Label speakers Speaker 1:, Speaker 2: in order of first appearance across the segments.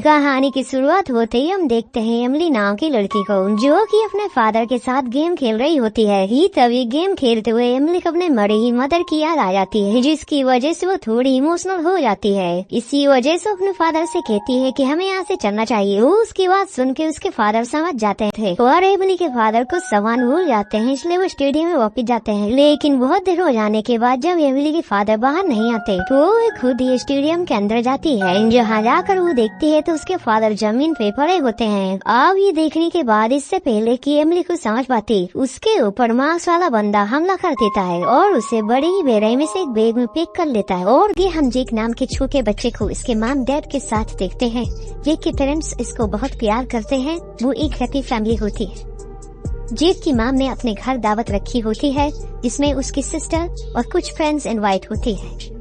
Speaker 1: कहानी की शुरुआत होते ही हम देखते हैं एमिली नाम की लड़की को जो कि अपने फादर के साथ गेम खेल रही होती है। ही तभी गेम खेलते हुए एमिली को अपने मरे ही मदर की याद आ जाती है, जिसकी वजह से वो थोड़ी इमोशनल हो जाती है। इसी वजह से अपने फादर से कहती है कि हमें यहाँ से चलना चाहिए। वो उसकी बात सुन के उसके फादर समझ जाते थे और एमिली के फादर को सामान भूल जाते हैं, इसलिए वो स्टेडियम में वापस जाते हैं। लेकिन बहुत देर हो जाने के बाद जब एमिली के फादर बाहर नहीं आते तो वो खुद ही स्टेडियम के अंदर जाती है। जहाँ जाकर वो देखती है तो उसके फादर जमीन पे पड़े होते हैं। अब ये देखने के बाद इससे पहले कि एमिली को समझ पाती, उसके ऊपर मास्क वाला बंदा हमला कर देता है और उसे बड़ी ही बेरहमी से एक बैग में पैक कर लेता है। और ये हम जेक नाम के छोटे बच्चे को इसके माम डैड के साथ देखते हैं। जेक के पेरेंट्स इसको बहुत प्यार करते हैं। वो एक हैप्पी फैमिली होती है। जेक की माम ने अपने घर दावत रखी होती है, जिसमें उसकी सिस्टर और कुछ फ्रेंड्स इनवाइट होती है।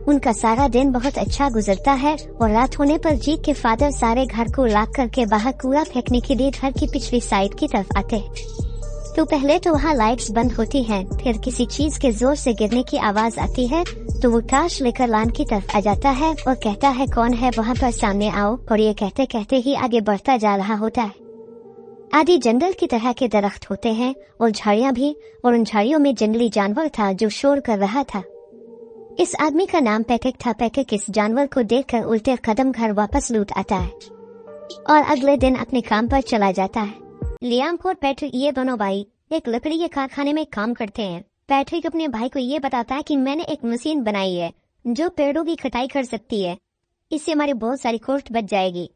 Speaker 1: उनका सारा दिन बहुत अच्छा गुजरता है और रात होने पर जेक के फादर सारे घर को लॉक करके बाहर कूड़ा फेंकने के लिए घर की पिछली साइड की तरफ आते हैं। तो पहले तो वहाँ लाइट्स बंद होती हैं, फिर किसी चीज के जोर से गिरने की आवाज आती है तो वो टार्च लेकर लान की तरफ आ जाता है और कहता है कौन है वहाँ पर, सामने आओ। और ये कहते कहते ही आगे बढ़ता जा रहा होता है। आदि जंगल की तरह के दरख्त होते हैं और झाड़ियाँ भी, और उन झाड़ियों में जंगली जानवर था जो शोर कर रहा था। इस आदमी का नाम पैट्रिक था। पैट्रिक इस जानवर को देखकर उल्टे कदम घर वापस लौट आता है और अगले दिन अपने काम पर चला जाता है। लियाम और पैट्रिक ये दोनों भाई एक लकड़ी के कारखाने में काम करते हैं। पैट्रिक अपने भाई को ये बताता है कि मैंने एक मशीन बनाई है जो पेड़ों की कटाई कर सकती है, इससे हमारी बहुत सारी कॉस्ट बच जाएगी।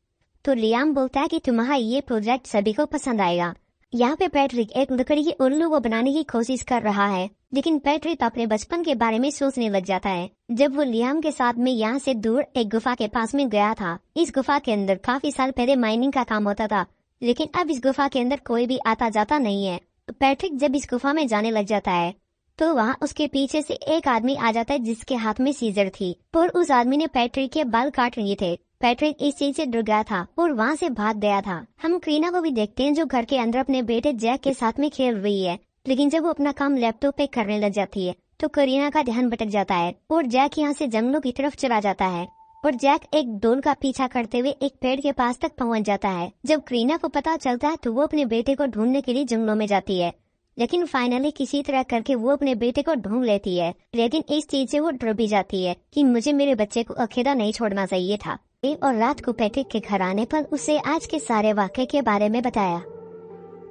Speaker 1: तो लियाम बोलता है कि तुम्हारा ये प्रोजेक्ट सभी को पसंद आएगा। यहाँ पे पैट्रिक एक लकड़ी की उल्लू को बनाने की कोशिश कर रहा है, लेकिन पैट्रिक अपने बचपन के बारे में सोचने लग जाता है जब वो लियाम के साथ में यहाँ से दूर एक गुफा के पास में गया था। इस गुफा के अंदर काफी साल पहले माइनिंग का काम होता था, लेकिन अब इस गुफा के अंदर कोई भी आता जाता नहीं है। तो पैट्रिक जब इस गुफा में जाने लग जाता है तो वहाँ उसके पीछे से एक आदमी आ जाता है जिसके हाथ में सीजर थी, और उस आदमी ने पैट्रिक के बाल काट लिए थे। पैट्रिक इस चीज से डर गया था और वहाँ से भाग गया था। हम क्रीना को भी देखते हैं जो घर के अंदर अपने बेटे जैक के साथ में खेल रही है, लेकिन जब वो अपना काम लैपटॉप पे करने लग जाती है तो करीना का ध्यान भटक जाता है और जैक यहाँ से जंगलों की तरफ चला जाता है। और जैक एक डोल का पीछा करते हुए एक पेड़ के पास तक पहुँच जाता है। जब करीना को पता चलता है तो वो अपने बेटे को ढूंढने के लिए जंगलों में जाती है, लेकिन फाइनली किसी तरह करके वो अपने बेटे को ढूंढ लेती है। लेकिन इस चीज से वो डर भी जाती है कि मुझे मेरे बच्चे को अकेला नहीं छोड़ना चाहिए था। और रात को पैट्रिक के घर आने पर उसे आज के सारे वाक़े के बारे में बताया।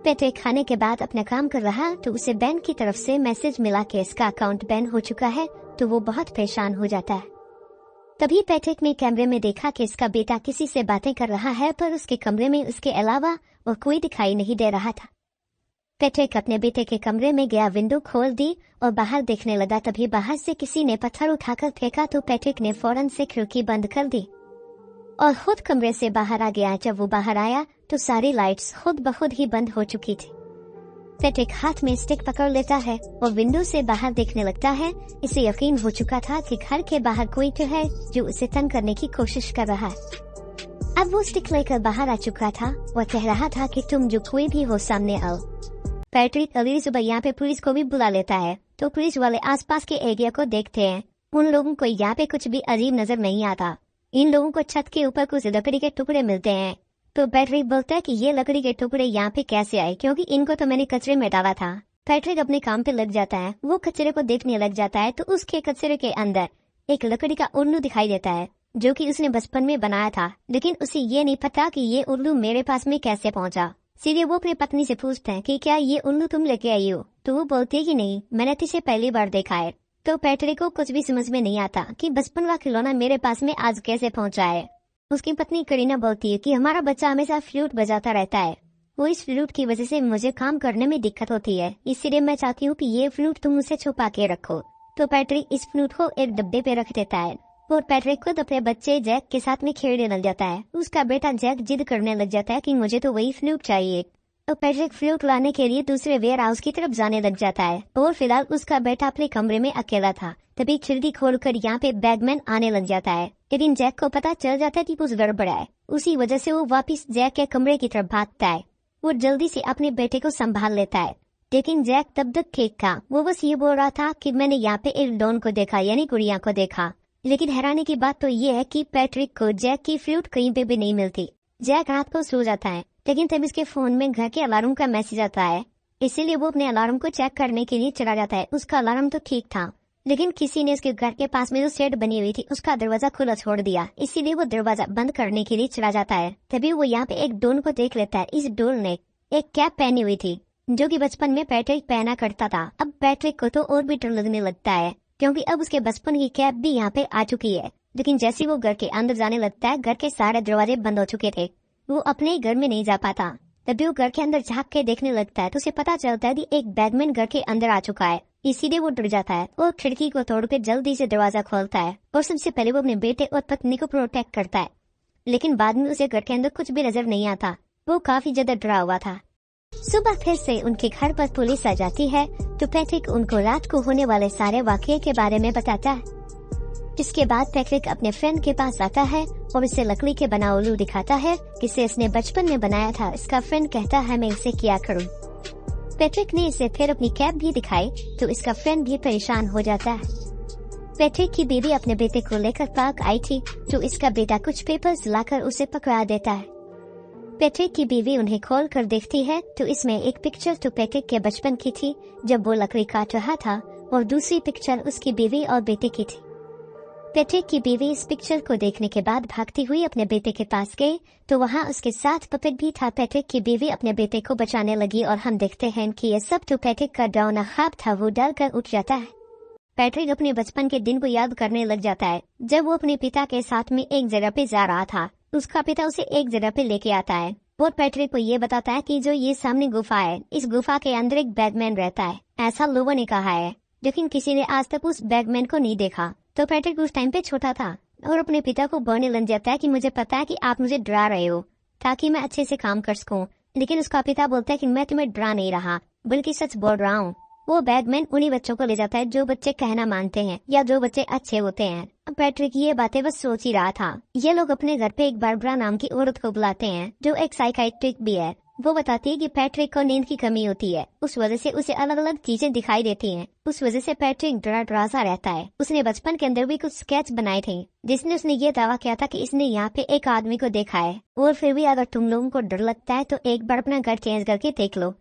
Speaker 1: पैट्रिक खाने के बाद अपना काम कर रहा तो उसे बैंक की तरफ से मैसेज मिला कि इसका अकाउंट बैन हो चुका है, तो वो बहुत परेशान हो जाता है। तभी पैट्रिक ने कैमरे में देखा कि इसका बेटा किसी से बातें कर रहा है, पर उसके कमरे में उसके अलावा और कोई दिखाई नहीं दे रहा था। पैट्रिक अपने बेटे के कमरे में गया, विंडो खोल दी और बाहर देखने लगा। तभी बाहर से किसी ने पत्थर उठाकर फेंका तो पैट्रिक ने फौरन से खिड़की बंद कर दी और खुद कमरे से बाहर आ गया। जब वो बाहर आया तो सारी लाइट्स खुद ब खुद ही बंद हो चुकी थी। पैट्रिक हाथ में स्टिक पकड़ लेता है और विंडो से बाहर देखने लगता है। इसे यकीन हो चुका था कि घर के बाहर कोई तो है जो उसे तंग करने की कोशिश कर रहा है। अब वो स्टिक लेकर बाहर आ चुका था और कह रहा था कि तुम जो कोई भी हो सामने आओ। पैट्रिक अगली सुबह यहाँ पे पुलिस को भी बुला लेता है, तो पुलिस वाले आसपास के एरिया को देखते हैं। उन लोगों को यहाँ पे कुछ भी अजीब नजर नहीं आता। इन लोगों को छत के ऊपर कुछ लकड़ी के टुकड़े मिलते हैं। तो पैट्रिक बोलता है कि ये लकड़ी के टुकड़े यहाँ पे कैसे आए, क्योंकि इनको तो मैंने कचरे में डाला था। पैट्रिक अपने काम पे लग जाता है। वो कचरे को देखने लग जाता है तो उसके कचरे के अंदर एक लकड़ी का उल्लू दिखाई देता है जो कि उसने बचपन में बनाया था, लेकिन उसे ये नहीं पता कि ये उल्लू मेरे पास में कैसे पहुंचा। सीधे वो अपनी पत्नी से पूछते हैं कि क्या ये उल्लू तुम लेके आई हो, तो वो बोलती है कि नहीं, मैंने तुझे पहली बार देखा है। तो पैट्रिक को कुछ भी समझ में नहीं आता कि बचपन का खिलौना मेरे पास में आज कैसे पहुंचा है। उसकी पत्नी करीना बोलती है कि हमारा बच्चा हमेशा फ्लूट बजाता रहता है, वो इस फ्लूट की वजह से मुझे काम करने में दिक्कत होती है, इसलिए मैं चाहती हूँ कि ये फ्लूट तुम उसे छुपा के रखो। तो पैट्रिक इस फ्लूट को एक डब्बे पे रख देता है और पैट्रिक खुद अपने बच्चे जैक के साथ में खेलने लग जाता है। उसका बेटा जैक जिद करने लग जाता है कि मुझे तो वही फ्लूट चाहिए। तो पैट्रिक फ्लूट लाने के लिए दूसरे वेयर हाउस की तरफ जाने लग जाता है और फिलहाल उसका बेटा अपने कमरे में अकेला था। तभी खिड़की खोलकर यहाँ पे बैगमैन आने लग जाता है, लेकिन जैक को पता चल जाता है कि कुछ गड़बड़ है। उसी वजह से वो वापस जैक के कमरे की तरफ भागता है। वो जल्दी से अपने बेटे को संभाल लेता है, लेकिन जैक तब तक ठीक था। वो बस ये बोल रहा था कि मैंने यहाँ पे एक डॉन को देखा, यानी गुड़िया को देखा। लेकिन हैरानी की बात तो ये है कि पैट्रिक को जैक की फ्लूट कहीं पे भी नहीं मिलती। जैक रात को सो जाता है, लेकिन तब इसके फोन में घर के अलार्म का मैसेज आता है, इसीलिए वो अपने अलार्म को चेक करने के लिए चला जाता है। उसका अलार्म तो ठीक था, लेकिन किसी ने उसके घर के पास में जो शेड बनी हुई थी उसका दरवाजा खुला छोड़ दिया, इसीलिए वो दरवाजा बंद करने के लिए चला जाता है। तभी वो यहाँ पे एक डोल को देख लेता है। इस डोल ने एक कैप पहनी हुई थी जो कि बचपन में पैट्रिक पहना करता था। अब पैट्रिक को तो और भी डर लगने लगता है, क्योंकि अब उसके बचपन की कैप भी यहाँ पे आ चुकी है। लेकिन जैसे वो घर के अंदर जाने लगता है, घर के सारे दरवाजे बंद हो चुके थे, वो अपने घर में नहीं जा पाता। तभी वो घर के अंदर झांक के देखने लगता है तो उसे पता चलता है कि एक बैगमैन घर के अंदर आ चुका है। इसीलिए वो डर जाता है और खिड़की को तोड़कर जल्दी से दरवाजा खोलता है और सबसे पहले वो अपने बेटे और पत्नी को प्रोटेक्ट करता है। लेकिन बाद में उसे घर के अंदर कुछ भी नजर नहीं आता, वो काफी ज्यादा डरा हुआ था। सुबह फिर से उनके घर पर पुलिस आ जाती है तो पैट्रिक उनको रात को होने वाले सारे वाकये के बारे में बताता है। इसके बाद पैट्रिक अपने फ्रेंड के पास आता है और उसे लकड़ी के बना उल्लू दिखाता है जिसे इसने बचपन में बनाया था। इसका फ्रेंड कहता है मैं इसे क्या करूं। पैट्रिक ने इसे फिर अपनी कैप भी दिखाई तो इसका फ्रेंड भी परेशान हो जाता है। पैट्रिक की बीवी अपने बेटे को लेकर पार्क आई थी तो इसका बेटा कुछ पेपर्स लाकर उसे पकड़ा देता है। पैट्रिक की बीवी उन्हें खोल कर देखती है तो इसमें एक पिक्चर तो पैट्रिक के बचपन की थी जब वो लकड़ी काट रहा था और दूसरी पिक्चर उसकी बीवी और बेटे की थी। पैट्रिक की बीवी इस पिक्चर को देखने के बाद भागती हुई अपने बेटे के पास गई तो वहाँ उसके साथ पपेट भी था। पैट्रिक की बीवी अपने बेटे को बचाने लगी और हम देखते हैं कि ये सब तो पैट्रिक का डरावना ख्वाब था। वो डर कर उठ जाता है। पैट्रिक अपने बचपन के दिन को याद करने लग जाता है जब वो अपने पिता के साथ में एक जगह पे जा रहा था। उसका पिता उसे एक जगह पे लेके आता है और पैट्रिक को ये बताता है कि जो ये सामने गुफा है, इस गुफा के अंदर एक बैगमैन रहता है, ऐसा लोगों ने कहा है, लेकिन किसी ने आज तक उस बैगमैन को नहीं देखा। तो पैट्रिक उस टाइम पे छोटा था और अपने पिता को बोलने लग जाता है कि मुझे पता है कि आप मुझे डरा रहे हो ताकि मैं अच्छे से काम कर सकूं। लेकिन उसका पिता बोलता है कि मैं तुम्हें डरा नहीं रहा बल्कि सच बोल रहा हूँ। वो बैगमैन उन्हीं बच्चों को ले जाता है जो बच्चे कहना मानते हैं या जो बच्चे अच्छे होते हैं। अब पैट्रिक ये बातें बस सोच ही रहा था। ये लोग अपने घर पे एक बारबरा नाम की औरत को बुलाते हैं जो एक साइकाइट्रिक भी है। वो बताती है कि पैट्रिक को नींद की कमी होती है, उस वजह से उसे अलग अलग चीजें दिखाई देती हैं। उस वजह से पैट्रिक डरा सा रहता है। उसने बचपन के अंदर भी कुछ स्केच बनाए थे जिसने उसने ये दावा किया था कि इसने यहाँ पे एक आदमी को देखा है। और फिर भी अगर तुम लोगों को डर लगता है तो एक बार अपना घर चेंज करके देख लो।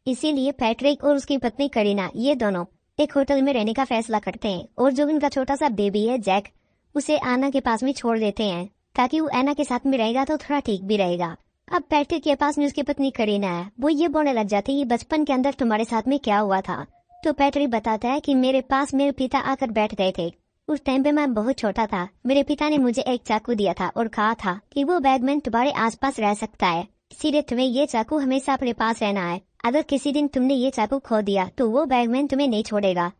Speaker 1: इसीलिए पैट्रिक और उसकी पत्नी करीना ये दोनों एक होटल में रहने का फैसला करते हैं और जो उनका छोटा सा बेबी है जैक, उसे एना के पास में छोड़ देते हैं ताकि वो एना के साथ में रहेगा तो थोड़ा ठीक भी रहेगा। अब पैट्रिक के पास में उसकी पत्नी करीना है। वो ये बोलने लग जाती है कि बचपन के अंदर तुम्हारे साथ में क्या हुआ था। तो पैट्रिक बताता है कि मेरे पास मेरे पिता आकर बैठ गए थे। उस टाइम पे मैं बहुत छोटा था। मेरे पिता ने मुझे एक चाकू दिया था और कहा था कि वो बैगमैन तुम्हारे आसपास रह सकता है, इसीलिए तुम्हें ये चाकू हमेशा अपने पास रहना है। अगर किसी दिन तुमने ये चाकू खो दिया तो वो बैगमैन तुम्हें नहीं छोड़ेगा।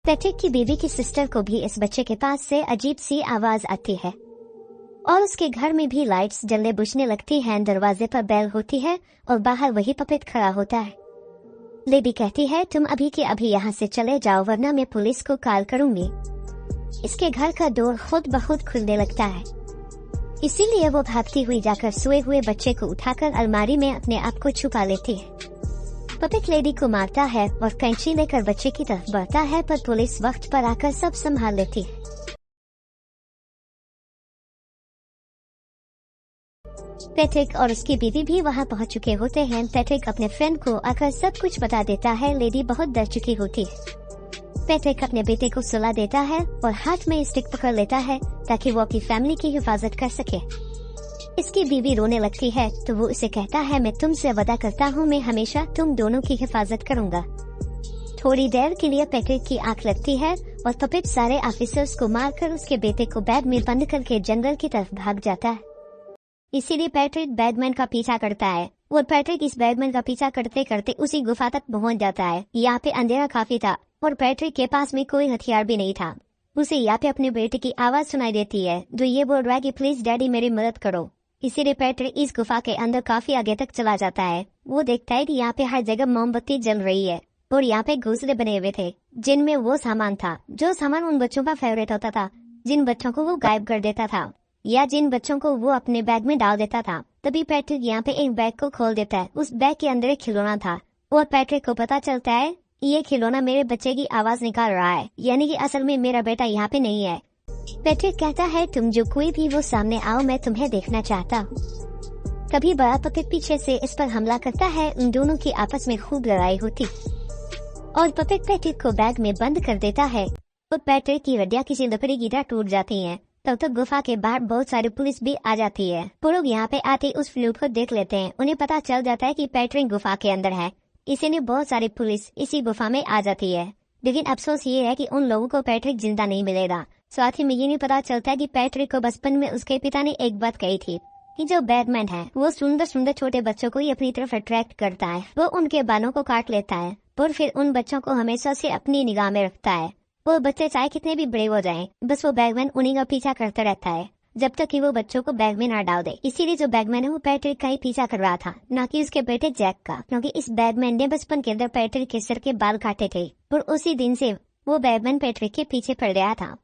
Speaker 1: पैट्रिक की बीवी की सिस्टर को भी इस बच्चे के पास से अजीब सी आवाज आती है और उसके घर में भी लाइट्स जलने बुझने लगती हैं। दरवाजे पर बेल होती है और बाहर वही पपेट खड़ा होता है। लेडी कहती है तुम अभी के अभी यहाँ से चले जाओ वरना मैं पुलिस को कॉल करूंगी। इसके घर का डोर खुद ब खुद खुलने लगता है, इसीलिए वो भागती हुई जाकर सोए हुए बच्चे को उठाकर अलमारी में अपने आप को छुपा लेती है। पपेट लेडी को मारता है और कैंची लेकर बच्चे की तरफ बढ़ता है, पर पुलिस वक्त पर आकर सब संभाल लेती है। पैट्रिक और उसकी बीवी भी वहां पहुंच चुके होते हैं। पैट्रिक अपने फ्रेंड को आकर सब कुछ बता देता है। लेडी बहुत डर चुकी होती है। पैट्रिक अपने बेटे को सुला देता है और हाथ में स्टिक पकड़ लेता है ताकि वो अपनी फैमिली की हिफाजत कर सके। इसकी बीवी रोने लगती है तो वो उसे कहता है मैं तुमसे वादा करता हूँ मैं हमेशा तुम दोनों की हिफाजत करूँगा। थोड़ी देर के लिए पैट्रिक की आंख लगती है और पपेट सारे ऑफिसर्स को मारकर उसके बेटे को बैग में बंद करके जंगल की तरफ भाग जाता है। इसीलिए पैट्रिक बैगमैन का पीछा करता है और पैट्रिक इस बैगमैन का पीछा करते करते उसी गुफा तक पहुंच जाता है। यहाँ पे अंधेरा काफी था और पैट्रिक के पास में कोई हथियार भी नहीं था। उसे यहाँ पे अपने बेटे की आवाज सुनाई देती है जो ये बोल रहा है कि प्लीज डैडी मेरी मदद करो। इसीलिए पैट्रिक इस गुफा के अंदर काफी आगे तक चला जाता है। वो देखता है कि यहाँ पे हर जगह मोमबत्ती जल रही है और यहाँ पे घोंसले बने हुए थे जिनमें वो सामान था जो सामान उन बच्चों का फेवरेट होता था, जिन बच्चों को वो गायब कर देता था या जिन बच्चों को वो अपने बैग में डाल देता था। तभी पैट्रिक यहाँ पे एक बैग को खोल देता है। उस बैग के अंदर एक खिलौना था और पैट्रिक को पता चलता है ये खिलौना मेरे बच्चे की आवाज निकाल रहा है, यानी कि असल में मेरा बेटा यहाँ पे नहीं है। पैट्रिक कहता है तुम जो कोई भी वो सामने आओ, मैं तुम्हें देखना चाहता। तभी बड़ा पपिट पीछे से इस पर हमला करता है। उन दोनों की आपस में खूब लड़ाई होती और पपिट पैट्रिक को बैग में बंद कर देता है। तो पैट्रिक की हड्डियां किसी लकड़ी की तरह टूट जाती हैं। तब तक गुफा के बाहर बहुत सारी पुलिस भी आ जाती है। वो लोग यहाँ पे आते उस फ्लूट को देख लेते हैं। उन्हें पता चल जाता है कि पैट्रिक गुफा के अंदर है, इसीलिए बहुत सारी पुलिस इसी गुफा में आ जाती है। लेकिन अफसोस ये है कि उन लोगों को पैट्रिक जिंदा नहीं मिलेगा। साथ ही में ये नहीं पता चलता है कि पैट्रिक को बचपन में उसके पिता ने एक बात कही थी कि जो बैटमैन है वो सुंदर सुंदर छोटे बच्चों को ही अपनी तरफ अट्रैक्ट करता है। वो उनके बालों को काट लेता है और फिर उन बच्चों को हमेशा से अपनी निगाह में रखता है। वो बच्चे चाहे कितने भी बड़े हो जाएं, बस वो बैगमैन उन्हीं का पीछा करता रहता है जब तक कि वो बच्चों को बैग में ना डाल दे। इसीलिए जो बैगमैन है वो पैट्रिक का ही पीछा कर रहा था, न कि उसके बेटे जैक का, क्योंकि इस बैगमैन ने बचपन के अंदर पैट्रिक के सर के बाल काटे थे और उसी दिन से वो बैगमैन पैट्रिक के पीछे पड़ गया था।